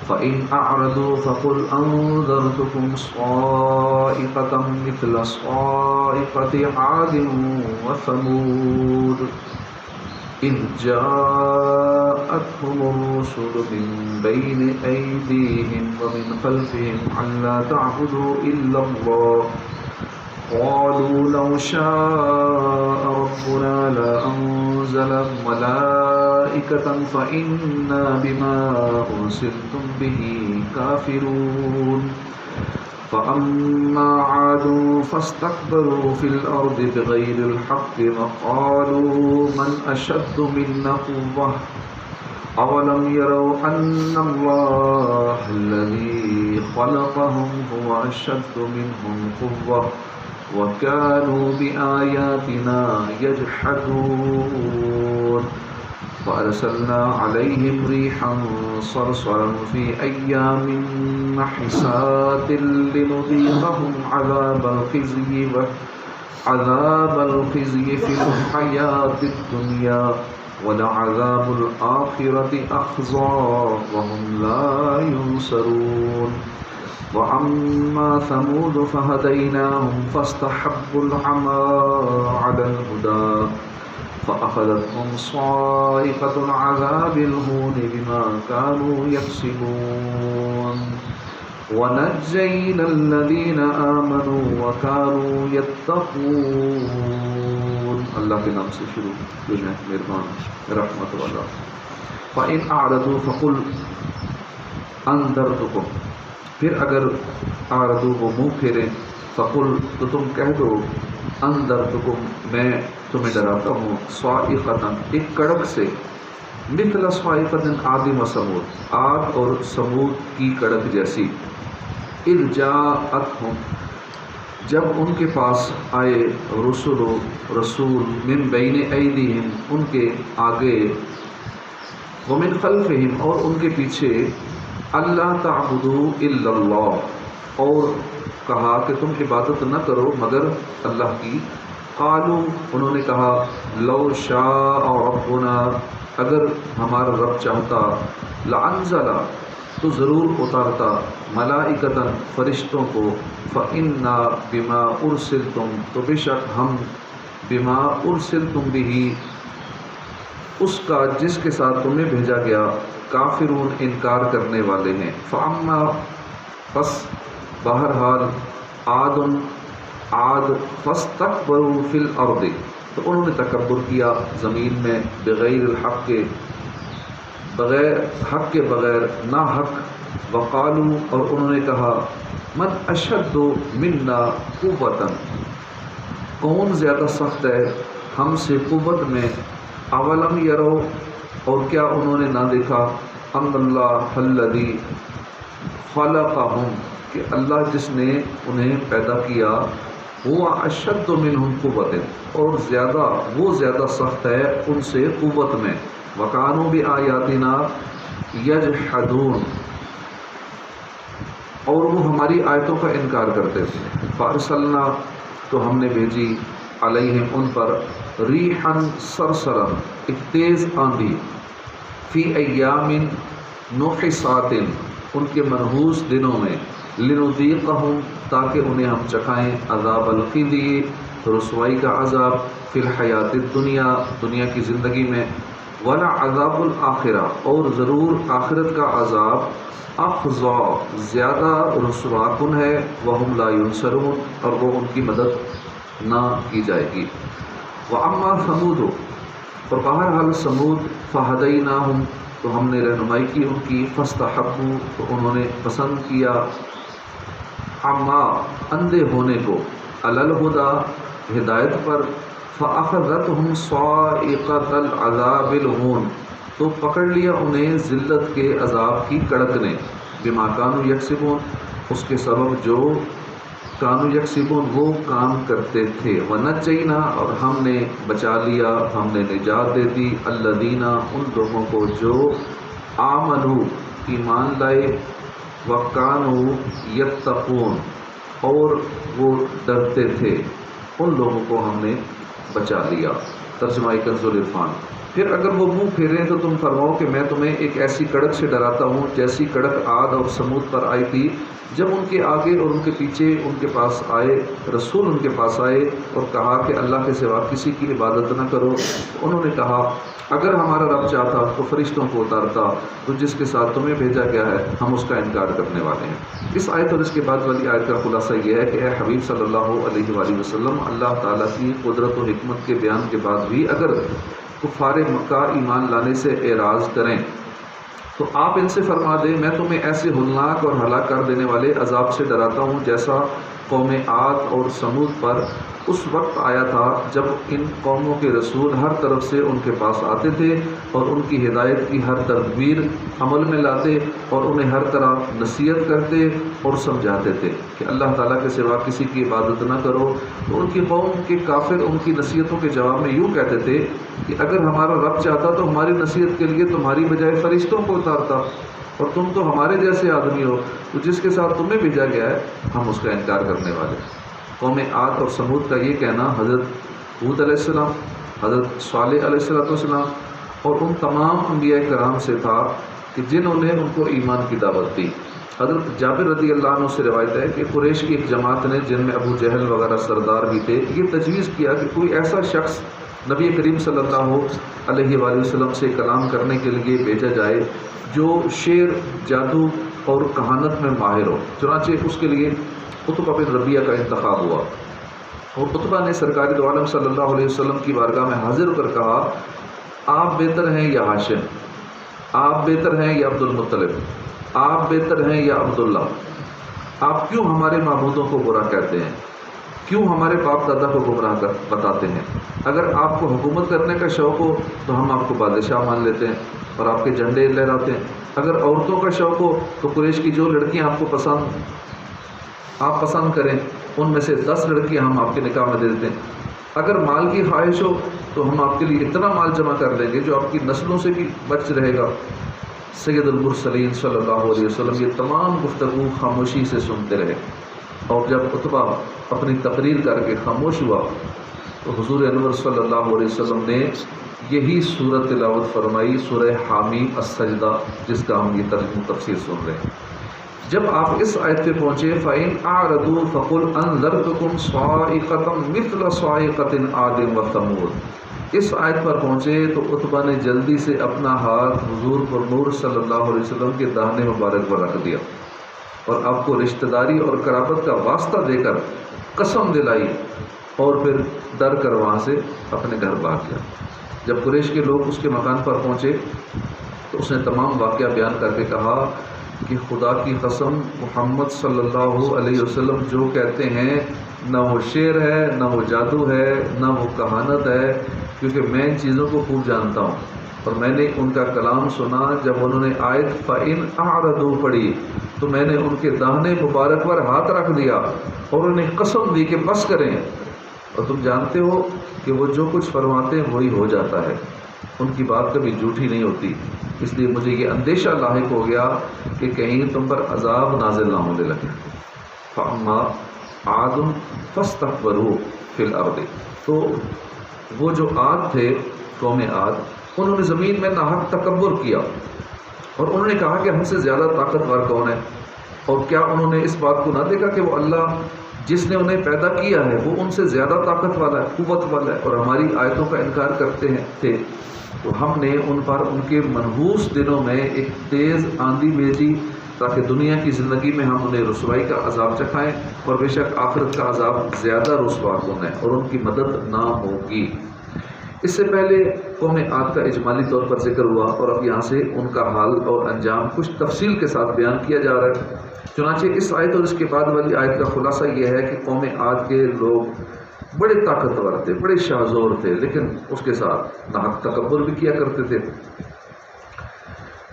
فإن أعرضوا فقل أنذرتكم صاعقة مثل صاعقة عاد وثمود إذ جاءتهم الرسل من بين أيديهم ومن خلفهم ألا تعبدوا إلا الله قالوا لو شاء ربنا لأنزل ملائكة فإنا بما أرسلتم به كافرون فأما عاد فاستكبروا في الأرض بغير الحق وقالوا من أشد منا قوة أولم يروا أن الله الذي خلقهم هو أشد منهم قوة وكانوا بآياتنا يجحدون فأرسلنا عليهم ريحا صرصرا في أيام نحسات لنذيقهم عذاب الخزي في الحياة الدنيا ولعذاب الآخرة أخزى وهم لا ينصرون وأما ثمود فهديناهم فاستحبوا العمى على الهدى فأخذتهم صاعقة العذاب الهون بما كانوا يكسبون ونجينا الذين آمنوا وكانوا يتقون. اللہ کے نام سے شروع ہے مہربان رحمت والا. فإن أعرضوا فقل أنذرتكم، پھر اگر اعرضوا وہ منہ پھیریں، فقل تو تم کہہ دو انذرتکم میں تمہیں ڈراتا ہوں، صاعقۃ ایک کڑک سے، مثل صاعقۃ عاد و ثمود عاد اور ثمود کی کڑک جیسی، اذ جاءتہم جب ان کے پاس آئے رسول من بین ایدیہم ان کے آگے، ومن خلفہم اور ان کے پیچھے، اللہ تعبدوا الا اللہ اور کہا کہ تم عبادت نہ کرو مگر اللہ کی. قالوا انہوں نے کہا لو شاء ربنا اگر ہمارا رب چاہتا، لانزل تو ضرور اتارتا، ملائکۃ فرشتوں کو، فإنا بما ارسلتم تو بے شک ہم، بما ارسلتم به اس کا جس کے ساتھ تمہیں بھیجا گیا، کافرون انکار کرنے والے ہیں. فاما پس بہرحال عاد فاستکبروا فی الارض تو انہوں نے تکبر کیا زمین میں، بغیر الحق بغیر حق کے بغیر نا حق، وقالوا اور انہوں نے کہا من اشد منا قوۃ کون زیادہ سخت ہے ہم سے قوت میں، اولم یرو اور کیا انہوں نے نہ دیکھا، ان اللہ الذی خلقہم کہ اللہ جس نے انہیں پیدا کیا، وہ اشد منہم قوۃ اور وہ زیادہ سخت ہے ان سے قوت میں، وکانوا بآیاتنا یجحدون اور وہ ہماری آیتوں کا انکار کرتے تھے. فارسلنا تو ہم نے بھیجی، علیہم ان پر، ریحا صرصرا ایک تیز آندھی، فی ایام نحسات ان کے منحوس دنوں میں، لنذیقہم تاکہ انہیں ہم چکھائیں، عذاب الخزی رسوائی کا عذاب، فی الحیات الدنیا دنیا کی زندگی میں، ولعذاب الآخرہ اور ضرور آخرت کا عذاب، اخزا زیادہ رسوا کن ہے، وہم لا ینصرون اور وہ ان کی مدد نہ کی جائے گی. واما ثمود اور بہرحال ثمود، فہدیناہم تو ہم نے رہنمائی کی ان کی، فاستحبوا تو انہوں نے پسند کیا، عما اندھے ہونے کو، علی الہدی ہدایت پر، فاخذتہم صاعقۃ العذاب الہون تو پکڑ لیا انہیں ذلت کے عذاب کی کڑک نے، بما کانوا یکسبون اس کے سبب جو کانوا یکسبون وہ کام کرتے تھے. ونجینا اور ہم نے بچا لیا، ہم نے نجات دے دی، الذین ان لوگوں کو جو آمنوا ایمان لائے، وکانوا یتقون اور وہ ڈرتے تھے، ان لوگوں کو ہم نے بچا لیا. ترجمہ کنز العرفان. پھر اگر وہ منہ پھیریں تو تم فرماؤ کہ میں تمہیں ایک ایسی کڑک سے ڈراتا ہوں جیسی کڑک عاد اور سمود پر آئی تھی، جب ان کے آگے اور ان کے پیچھے ان کے پاس آئے رسول ان کے پاس آئے اور کہا کہ اللہ کے سوا کسی کی عبادت نہ کرو، انہوں نے کہا اگر ہمارا رب چاہتا تو فرشتوں کو اتارتا، تو جس کے ساتھ تمہیں بھیجا گیا ہے ہم اس کا انکار کرنے والے ہیں۔ اس آیت اور اس کے بعد والی آیت کا خلاصہ یہ ہے کہ اے حبیب صلی اللہ علیہ وآلہ وسلم، اللہ تعالیٰ کی قدرت و حکمت کے بیان کے بعد بھی اگر کفار مکہ ایمان لانے سے اعراض کریں تو آپ ان سے فرما دیں میں تمہیں ایسے ہولناک اور ہلاک کر دینے والے عذاب سے ڈراتا ہوں جیسا قوم عاد اور سمود پر اس وقت آیا تھا جب ان قوموں کے رسول ہر طرف سے ان کے پاس آتے تھے اور ان کی ہدایت کی ہر تدبیر عمل میں لاتے اور انہیں ہر طرح نصیحت کرتے اور سمجھاتے تھے کہ اللہ تعالیٰ کے سوا کسی کی عبادت نہ کرو۔ تو ان کی قوم کے کافر ان کی نصیحتوں کے جواب میں یوں کہتے تھے کہ اگر ہمارا رب چاہتا تو ہماری نصیحت کے لیے تمہاری بجائے فرشتوں کو اتارتا، اور تم تو ہمارے جیسے آدمی ہو، تو جس کے ساتھ تمہیں بھیجا گیا ہے ہم اس کا انکار کرنے والے۔ قوم عاد اور سمود کا یہ کہنا حضرت ہود علیہ السلام، حضرت صالح علیہ السلام اور ان تمام انبیاء کرام سے تھا کہ جنہوں نے ان کو ایمان کی دعوت دی۔ حضرت جابر رضی اللہ عنہ سے روایت ہے کہ قریش کی ایک جماعت نے جن میں ابو جہل وغیرہ سردار بھی تھے، یہ تجویز کیا کہ کوئی ایسا شخص نبی کریم صلی اللہ علیہ وآلہ وسلم سے کلام کرنے کے لیے بھیجا جائے جو شعر، جادو اور کہانت میں ماہر ہو۔ چنانچہ اس کے لیے عتبہ بن ربیعہ کا انتخاب ہوا، اور عتبہ نے سرکار دو عالم صلی اللہ علیہ وسلم کی بارگاہ میں حاضر ہو کر کہا آپ بہتر ہیں یا ہاشم، آپ بہتر ہیں یا عبد المطلب، آپ بہتر ہیں یا عبداللہ، آپ کیوں ہمارے معبودوں کو برا کہتے ہیں، کیوں ہمارے باپ دادا کو گمراہ بتاتے ہیں؟ اگر آپ کو حکومت کرنے کا شوق ہو تو ہم آپ کو بادشاہ مان لیتے ہیں اور آپ کے جھنڈے لہراتے ہیں، اگر عورتوں کا شوق ہو تو قریش کی جو لڑکیاں آپ کو آپ پسند کریں ان میں سے 10 لڑکیاں ہم آپ کے نکاح میں دے دیتے ہیں، اگر مال کی خواہش ہو تو ہم آپ کے لیے اتنا مال جمع کر دیں گے جو آپ کی نسلوں سے بھی بچ رہے گا۔ سید المرسلین صلی اللہ علیہ وسلم یہ تمام گفتگو خاموشی سے سنتے رہے، اور جب عتبہ اپنی تقریر کر کے خاموش ہوا تو حضور انور صلی اللہ علیہ وسلم نے یہی سورۃ تلاوت فرمائی، سورہ حامیم السجدہ، جس کا ہم یہ ترجمہ تفسیر سن رہے ہیں۔ جب آپ اس آیت پہ پہنچے فَإِنْ أَعْرَضُوا فَقُلْ أَنذَرْتُكُمْ صَاعِقَةً مِثْلَ صَاعِقَةِ عَادٍ وَثَمُودَ، اس آیت پر پہنچے تو عتبہ نے جلدی سے اپنا ہاتھ حضور پر نور صلی اللہ علیہ وسلم کے داہنے مبارک پر رکھ دیا اور آپ کو رشتہ داری اور قرابت کا واسطہ دے کر قسم دلائی، اور پھر ڈر کر وہاں سے اپنے گھر بھاگ گیا۔ جب قریش کے لوگ اس کے مکان پر پہنچے تو اس نے تمام واقعہ بیان کر کے کہا کہ خدا کی قسم محمد صلی اللہ علیہ وسلم جو کہتے ہیں نہ وہ شعر ہے، نہ وہ جادو ہے، نہ وہ کہانت ہے، کیونکہ میں ان چیزوں کو خوب جانتا ہوں، اور میں نے ان کا کلام سنا جب انہوں نے آیت فَإِنْ أَعْرَضُوا پڑھی تو میں نے ان کے داہنے مبارک پر ہاتھ رکھ دیا اور انہیں قسم دی کہ بس کریں، اور تم جانتے ہو کہ وہ جو کچھ فرماتے ہیں وہی ہو جاتا ہے، ان کی بات کبھی جھوٹی نہیں ہوتی، اس لیے مجھے یہ اندیشہ لاحق ہو گیا کہ کہیں تم پر عذاب نازل نہ ہونے لگے۔ فَأَمَّا عَادٌ فَاسْتَكْبَرُوا فِي الْأَرْضِ، تو وہ جو عاد تھے، قوم عاد، انہوں نے زمین میں ناحق تکبر کیا اور انہوں نے کہا کہ ہم سے زیادہ طاقتور کون ہے، اور کیا انہوں نے اس بات کو نہ دیکھا کہ وہ اللہ جس نے انہیں پیدا کیا ہے وہ ان سے زیادہ طاقت والا ہے، قوت والا ہے، اور ہماری آیتوں کا انکار کرتے تھے۔ تو ہم نے ان پر ان کے منحوس دنوں میں ایک تیز آندھی بھیجی تاکہ دنیا کی زندگی میں ہم انہیں رسوائی کا عذاب چکھائیں، اور بے شک آخرت کا عذاب زیادہ رسوا کن ہے اور ان کی مدد نہ ہوگی۔ اس سے پہلے قوم عاد کا اجمالی طور پر ذکر ہوا، اور اب یہاں سے ان کا حال اور انجام کچھ تفصیل کے ساتھ بیان کیا جا رہا ہے۔ چنانچہ اس آیت اور اس کے بعد والی آیت کا خلاصہ یہ ہے کہ قوم عاد کے لوگ بڑے طاقتور تھے، بڑے شاہزور تھے، لیکن اس کے ساتھ ناحق تکبر بھی کیا کرتے تھے۔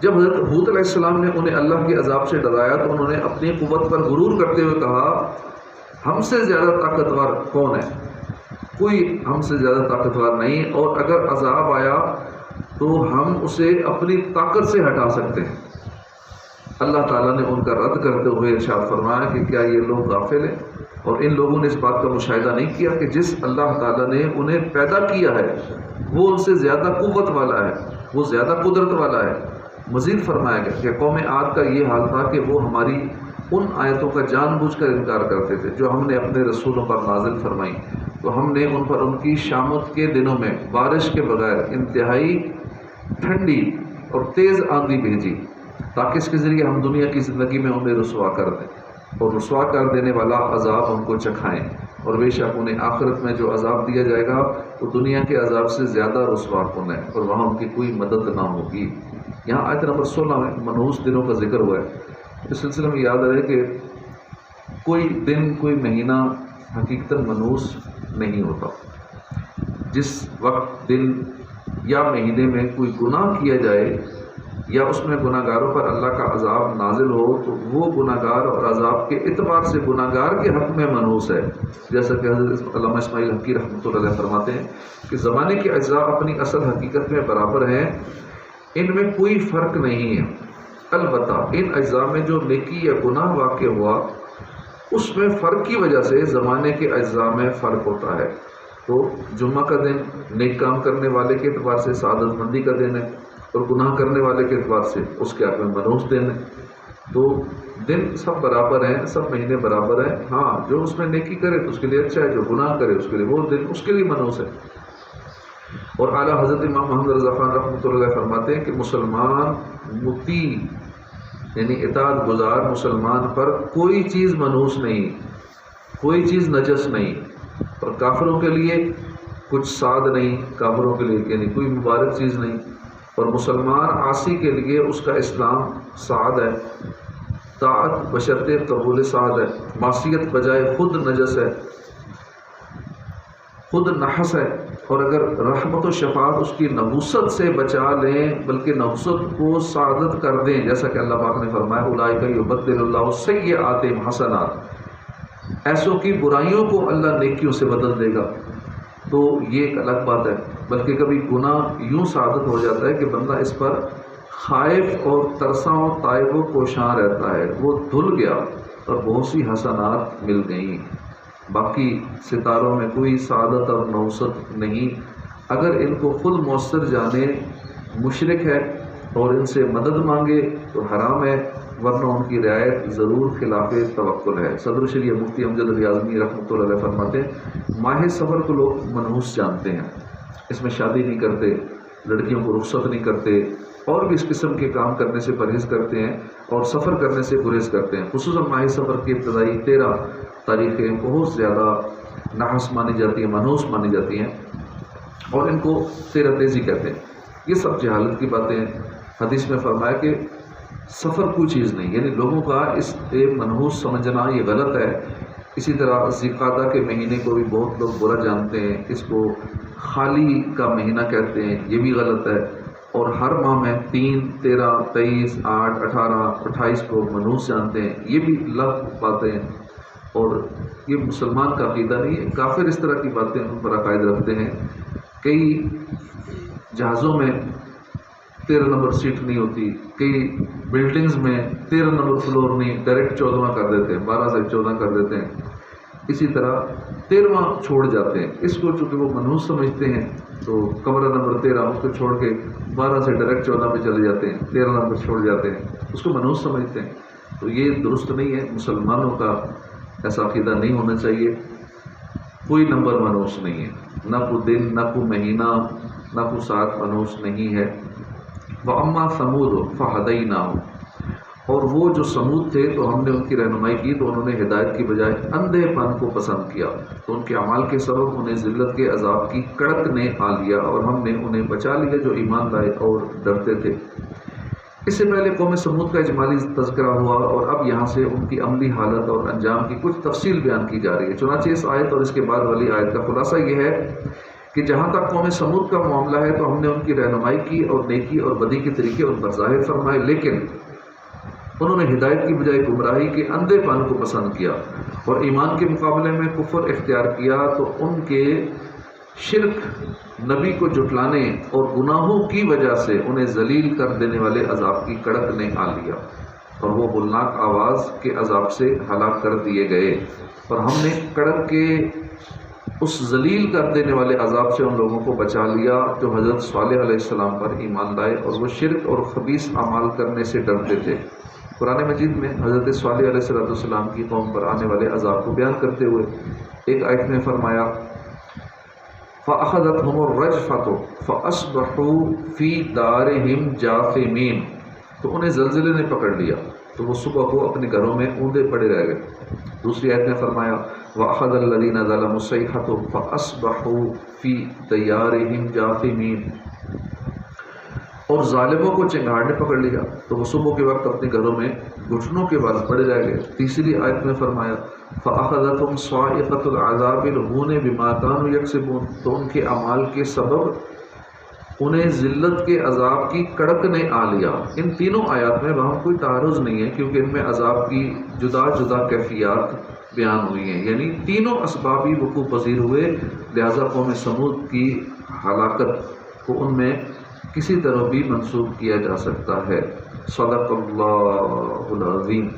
جب حضرت ہود علیہ السلام نے انہیں اللہ کے عذاب سے ڈرایا تو انہوں نے اپنی قوت پر غرور کرتے ہوئے کہا ہم سے زیادہ طاقتور کون ہے؟ کوئی ہم سے زیادہ طاقتور نہیں، اور اگر عذاب آیا تو ہم اسے اپنی طاقت سے ہٹا سکتے ہیں۔ اللہ تعالیٰ نے ان کا رد کرتے ہوئے ارشاد فرمایا کہ کیا یہ لوگ غافل ہیں، اور ان لوگوں نے اس بات کا مشاہدہ نہیں کیا کہ جس اللہ تعالیٰ نے انہیں پیدا کیا ہے وہ ان سے زیادہ قوت والا ہے، وہ زیادہ قدرت والا ہے۔ مزید فرمایا گیا کہ قوم عاد کا یہ حال تھا کہ وہ ہماری ان آیتوں کا جان بوجھ کر انکار کرتے تھے جو ہم نے اپنے رسولوں پر نازل فرمائی، تو ہم نے ان پر ان کی شامت کے دنوں میں بارش کے بغیر انتہائی ٹھنڈی اور تیز آندھی بھیجی تاکہ اس کے ذریعے ہم دنیا کی زندگی میں انہیں رسوا کر دیں اور رسوا کر دینے والا عذاب ان کو چکھائیں، اور بے شک انہیں آخرت میں جو عذاب دیا جائے گا وہ دنیا کے عذاب سے زیادہ رسوا کن ہے اور وہاں ان کی کوئی مدد نہ ہوگی۔ یہاں آیت نمبر 16 میں منحوس دنوں کا ذکر ہوا ہے۔ اس سلسلے میں یاد رہے کہ کوئی دن کوئی مہینہ حقیقتاً منحوس نہیں ہوتا۔ جس وقت دن یا مہینے میں کوئی گناہ کیا جائے یا اس میں گناہ گاروں پر اللہ کا عذاب نازل ہو تو وہ گناہ گار اور عذاب کے اعتبار سے گناہ گار کے حق میں منحوس ہے، جیسا کہ حضرت علامہ اسماعیل حقی رحمۃ اللہ علیہ فرماتے ہیں کہ زمانے کے اجزاء اپنی اصل حقیقت میں برابر ہیں، ان میں کوئی فرق نہیں ہے، البتہ ان اجزاء میں جو نیکی یا گناہ واقع ہوا اس میں فرق کی وجہ سے زمانے کے اجزاء میں فرق ہوتا ہے۔ تو جمعہ کا دن نیک کام کرنے والے کے اعتبار سے سعادت مندی کا دن ہے اور گناہ کرنے والے کے اعتبار سے اس کے حق میں منحوس دن ہے۔ تو دن سب برابر ہیں، سب مہینے برابر ہیں، ہاں جو اس میں نیکی کرے تو اس کے لیے اچھا ہے، جو گناہ کرے اس کے لیے وہ دن اس کے لیے منحوس ہے۔ اور اعلیٰ حضرت امام محمد رضا خان رحمۃ اللہ علیہ فرماتے ہیں کہ مسلمان مطیع یعنی اطاعت گزار مسلمان پر کوئی چیز منحوس نہیں، کوئی چیز نجس نہیں، اور کافروں کے لیے کچھ سعد نہیں، کافروں کے لیے یعنی کوئی مبارک چیز نہیں، اور مسلمان عاصی کے لیے اس کا اسلام سعد ہے، طاعت بشرطِ قبول سعد ہے، معصیت بجائے خود نجس ہے، خود نحس ہے، اور اگر رحمت و شفاعت اس کی نحوست سے بچا لیں بلکہ نحوست کو سعادت کر دیں، جیسا کہ اللہ پاک نے فرمایا اولئک یبدل اللہ سیئاتہم حسنات، ایسوں کی برائیوں کو اللہ نیکیوں سے بدل دے گا، تو یہ ایک الگ بات ہے۔ بلکہ کبھی گناہ یوں سعادت ہو جاتا ہے کہ بندہ اس پر خائف اور ترساں و تائب و کوشاں رہتا ہے، وہ دھل گیا اور بہت سی حسنات مل گئیں، باقی ستاروں میں کوئی سعادت اور نوست نہیں۔ اگر ان کو خود مؤثر جانے مشرک ہے اور ان سے مدد مانگے تو حرام ہے، ورنہ ان کی رعایت ضرور خلاف توکل ہے۔ صدر شریعہ مفتی امجد علی اعظمی رحمۃ اللہ علیہ فرماتے ہیں ماہ سفر کو لوگ منحوس جانتے ہیں، اس میں شادی نہیں کرتے، لڑکیوں کو رخصت نہیں کرتے، اور بھی اس قسم کے کام کرنے سے پرہیز کرتے ہیں اور سفر کرنے سے گریز کرتے ہیں۔ خصوصاً ماہ سفر کی ابتدائی 13 تاریخیں بہت زیادہ نحس مانی جاتی ہیں، منحوس مانی جاتی ہیں، اور ان کو 13 تیزی کہتے ہیں۔ یہ سب جہالت کی باتیں ہیں۔ حدیث میں فرمایا کہ سفر کوئی چیز نہیں، یعنی لوگوں کا اس منحوس سمجھنا یہ غلط ہے۔ اسی طرح ذوالقعدہ کے مہینے کو بھی بہت لوگ برا جانتے ہیں، اس کو خالی کا مہینہ کہتے ہیں، یہ بھی غلط ہے، اور ہر ماہ میں 3، 13، 23، 8، 18، 28 کو منحوس جانتے ہیں، یہ بھی لفظ باتیں ہیں، اور یہ مسلمان کا عقیدہ نہیں ہے۔ کافر اس طرح کی باتیں ان پر عقائد رکھتے ہیں۔ کئی جہازوں میں 13 نمبر سیٹ نہیں ہوتی، کئی بلڈنگز میں 13 نمبر فلور نہیں، ڈائریکٹ 14واں کر دیتے ہیں، 12 سے 14 کر دیتے ہیں، اسی طرح 13واں چھوڑ جاتے ہیں۔ اس کو چونکہ وہ منحوس سمجھتے ہیں تو کمرہ نمبر 13 اس کو چھوڑ کے 12 سے ڈائریکٹ 14 پہ چلے جاتے ہیں، 13 نمبر چھوڑ جاتے ہیں، اس کو منحوس سمجھتے ہیں، تو یہ درست نہیں ہے۔ مسلمانوں کا ایسا عقیدہ نہیں ہونا چاہیے۔ کوئی نمبر منحوس نہیں ہے، نہ کوئی دن، نہ کوئی مہینہ، نہ کوئی ساتھ منحوس نہیں ہے۔ وَأَمَّا ثَمُودُ فَهَدَيْنَاهُمْ، اور وہ جو سمود تھے تو ہم نے ان کی رہنمائی کی تو انہوں نے ہدایت کی بجائے اندھے پن کو پسند کیا، تو ان کے اعمال کے سبب انہیں ذلت کے عذاب کی کڑک نے آ لیا، اور ہم نے انہیں بچا لیا جو ایمان لائے اور ڈرتے تھے۔ اس سے پہلے قوم سمود کا اجمالی تذکرہ ہوا، اور اب یہاں سے ان کی عملی حالت اور انجام کی کچھ تفصیل بیان کی جا رہی ہے۔ چنانچہ اس آیت اور اس کے بعد والی آیت کا خلاصہ یہ ہے کہ جہاں تک قوم سمود کا معاملہ ہے تو ہم نے ان کی رہنمائی کی اور نیکی اور بدی کے طریقے ان پر ظاہر فرمائے، لیکن انہوں نے ہدایت کی بجائے گمراہی کے اندھے پن کو پسند کیا اور ایمان کے مقابلے میں کفر اختیار کیا، تو ان کے شرک، نبی کو جھٹلانے اور گناہوں کی وجہ سے انہیں ذلیل کر دینے والے عذاب کی کڑک نے آ لیا، اور وہ ہولناک آواز کے عذاب سے ہلاک کر دیے گئے۔ اور ہم نے کڑک کے اس ذلیل کر دینے والے عذاب سے ان لوگوں کو بچا لیا جو حضرت صالح علیہ السلام پر ایمان لائے اور وہ شرک اور خبیث اعمال کرنے سے ڈرتے تھے۔ قرآن مجید میں حضرت صالح علیہ السلام کی قوم پر آنے والے عذاب کو بیان کرتے ہوئے ایک آیت میں فرمایا فَأَخَذَتْهُمُ الرَّجْفَةُ فَأَصْبَحُوا فِي دَارِهِمْ جَاثِمِينَ، تو انہیں زلزلے نے پکڑ لیا تو وہ صبح کو اپنے گھروں میں اونڈے پڑے رہ گئے۔ دوسری آیت میں فرمایا وَأَخَذَ الَّذِينَ ظَلَمُوا الصَّيْحَةُ فَأَصْبَحُوا فِي دِيَارِهِمْ جَاثِمِينَ، اور ظالموں کو چنگاڑ نے پکڑ لیا تو وہ صبح کے وقت اپنے گھروں میں گھٹنوں کے بل پڑے رہ گئے۔ تیسری آیت میں فرمایا فَأَخَذَتْهُمْ صَاعِقَةُ الْعَذَابِ الْهُونِ بِمَا كَانُوا يَكْسِبُونَ، تو ان کے اعمال کے سبب انہیں ذلت کے عذاب کی کڑک نے آ لیا۔ ان تینوں آیات میں وہاں کوئی تعارض نہیں ہے کیونکہ ان میں عذاب کی جدا جدا کیفیات بیان ہوئی ہیں، یعنی تینوں اسباب ہی وقوع پذیر ہوئے، لہذا قوم سمود کی ہلاکت کو ان میں کسی طرح بھی منسوب کیا جا سکتا ہے۔ صدق اللہ العظیم۔